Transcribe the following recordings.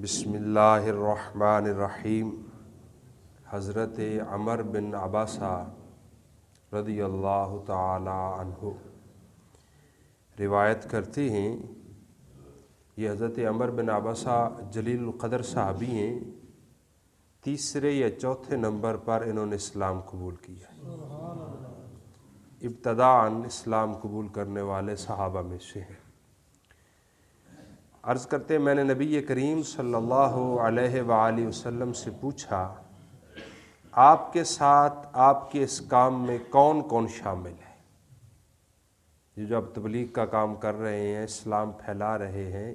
بسم اللہ الرحمن الرحیم۔ حضرت عمر بن عباسہ رضی اللہ تعالی عنہ روایت کرتے ہیں، یہ حضرت عمر بن عباسہ جلیل القدر صحابی ہیں، تیسرے یا چوتھے نمبر پر انہوں نے اسلام قبول کیا ہے۔ ابتداءً اسلام قبول کرنے والے صحابہ میں سے ہیں۔ عرض کرتے میں نے نبی کریم صلی اللہ علیہ وآلہ وسلم سے پوچھا، آپ کے ساتھ آپ کے اس کام میں کون کون شامل ہے؟ یہ جو آپ تبلیغ کا کام کر رہے ہیں، اسلام پھیلا رہے ہیں،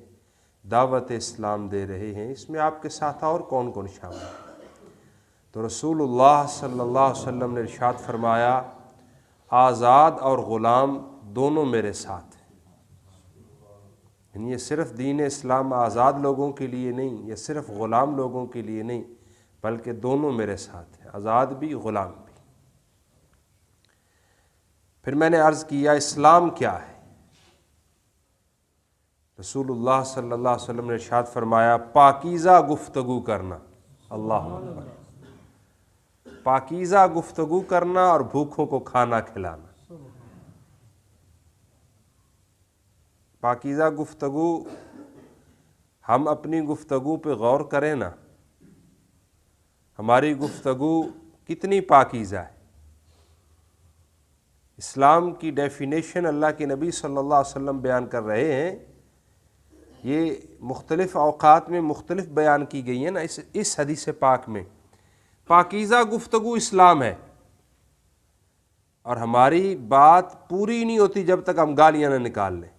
دعوت اسلام دے رہے ہیں، اس میں آپ کے ساتھ اور کون کون شامل ہے؟ تو رسول اللہ صلی اللہ علیہ وسلم نے ارشاد فرمایا، آزاد اور غلام دونوں میرے ساتھ ہیں۔ یعنی یہ صرف دین اسلام آزاد لوگوں کے لیے نہیں، یہ صرف غلام لوگوں کے لیے نہیں، بلکہ دونوں میرے ساتھ ہیں، آزاد بھی غلام بھی۔ پھر میں نے عرض کیا، اسلام کیا ہے؟ رسول اللہ صلی اللہ علیہ وسلم نے ارشاد فرمایا، پاکیزہ گفتگو کرنا۔ اللہ اکبر۔ پاکیزہ گفتگو کرنا اور بھوکھوں کو کھانا کھلانا۔ پاکیزہ گفتگو، ہم اپنی گفتگو پہ غور کریں نا، ہماری گفتگو کتنی پاکیزہ ہے۔ اسلام کی ڈیفینیشن اللہ کے نبی صلی اللہ علیہ وسلم بیان کر رہے ہیں، یہ مختلف اوقات میں مختلف بیان کی گئی ہے نا اس حدیث پاک میں۔ پاکیزہ گفتگو اسلام ہے، اور ہماری بات پوری نہیں ہوتی جب تک ہم گالیاں نہ نکال لیں۔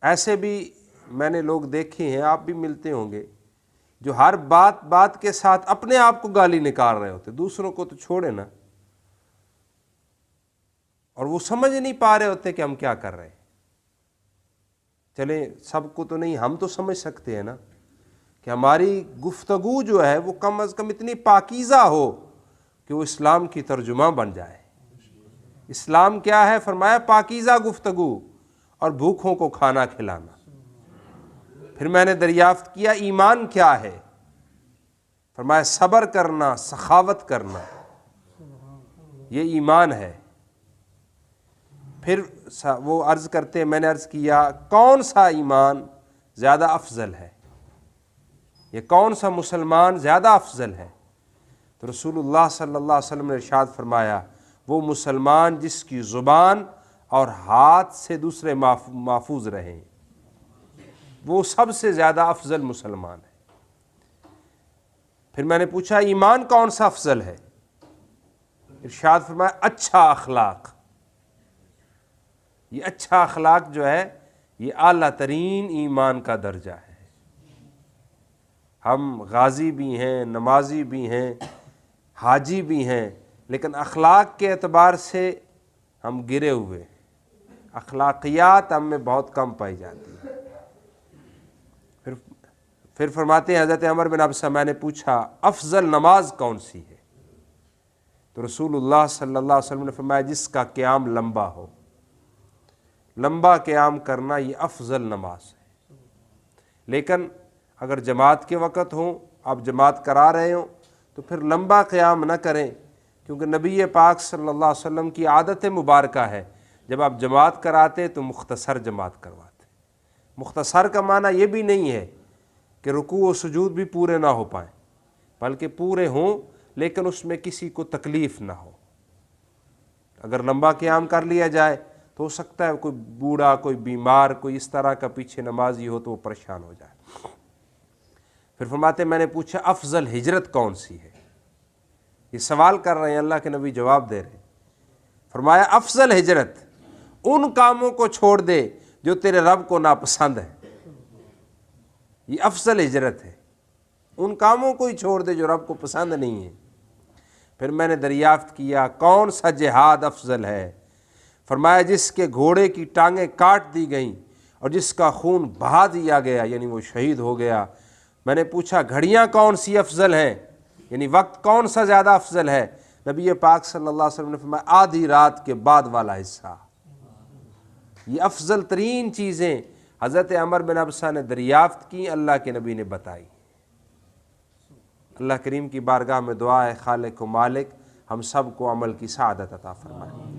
ایسے بھی میں نے لوگ دیکھے ہیں، آپ بھی ملتے ہوں گے، جو ہر بات کے ساتھ اپنے آپ کو گالی نکال رہے ہوتے، دوسروں کو تو چھوڑے نا، اور وہ سمجھ نہیں پا رہے ہوتے کہ ہم کیا کر رہے ہیں۔ چلیں سب کو تو نہیں، ہم تو سمجھ سکتے ہیں نا کہ ہماری گفتگو جو ہے وہ کم از کم اتنی پاکیزہ ہو کہ وہ اسلام کی ترجمہ بن جائے۔ اسلام کیا ہے؟ فرمایا پاکیزہ گفتگو اور بھوکھوں کو کھانا کھلانا۔ پھر میں نے دریافت کیا، ایمان کیا ہے؟ فرمایا صبر کرنا، سخاوت کرنا، یہ ایمان ہے۔ پھر وہ عرض کرتے، میں نے عرض کیا، کون سا ایمان زیادہ افضل ہے؟ یہ کون سا مسلمان زیادہ افضل ہے؟ تو رسول اللہ صلی اللہ علیہ وسلم نے ارشاد فرمایا، وہ مسلمان جس کی زبان اور ہاتھ سے دوسرے محفوظ رہیں، وہ سب سے زیادہ افضل مسلمان ہے۔ پھر میں نے پوچھا، ایمان کون سا افضل ہے؟ ارشاد فرمایا، اچھا اخلاق۔ یہ اچھا اخلاق جو ہے یہ اعلیٰ ترین ایمان کا درجہ ہے۔ ہم غازی بھی ہیں، نمازی بھی ہیں، حاجی بھی ہیں، لیکن اخلاق کے اعتبار سے ہم گرے ہوئے ہیں۔ اخلاقیات ہم میں بہت کم پائی جاتی ہے۔ پھر فرماتے ہیں حضرت عمر بن عباسہ، میں نے پوچھا افضل نماز کون سی ہے؟ تو رسول اللہ صلی اللہ علیہ وسلم نے فرمایا، جس کا قیام لمبا ہو۔ لمبا قیام کرنا یہ افضل نماز ہے۔ لیکن اگر جماعت کے وقت ہوں، آپ جماعت کرا رہے ہوں، تو پھر لمبا قیام نہ کریں، کیونکہ نبی پاک صلی اللہ علیہ وسلم کی عادت مبارکہ ہے، جب آپ جماعت کراتے تو مختصر جماعت کرواتے۔ مختصر کا معنی یہ بھی نہیں ہے کہ رکوع و سجود بھی پورے نہ ہو پائیں، بلکہ پورے ہوں لیکن اس میں کسی کو تکلیف نہ ہو۔ اگر لمبا قیام کر لیا جائے تو ہو سکتا ہے کوئی بوڑھا، کوئی بیمار، کوئی اس طرح کا پیچھے نمازی ہو تو وہ پریشان ہو جائے۔ پھر فرماتے میں نے پوچھا افضل ہجرت کون سی ہے؟ یہ سوال کر رہے ہیں، اللہ کے نبی جواب دے رہے ہیں۔ فرمایا افضل ہجرت ان کاموں کو چھوڑ دے جو تیرے رب کو ناپسند ہے۔ یہ افضل ہجرت ہے، ان کاموں کو ہی چھوڑ دے جو رب کو پسند نہیں ہے۔ پھر میں نے دریافت کیا، کون سا جہاد افضل ہے؟ فرمایا جس کے گھوڑے کی ٹانگیں کاٹ دی گئیں اور جس کا خون بہا دیا گیا، یعنی وہ شہید ہو گیا۔ میں نے پوچھا گھڑیاں کون سی افضل ہیں، یعنی وقت کون سا زیادہ افضل ہے؟ نبی پاک صلی اللہ علیہ وسلم نے فرمایا آدھی رات کے بعد والا حصہ۔ یہ افضل ترین چیزیں حضرت عمر بن ابسہ نے دریافت کی، اللہ کے نبی نے بتائی۔ اللہ کریم کی بارگاہ میں دعا ہے خالق و مالک ہم سب کو عمل کی سعادت عطا فرمائے۔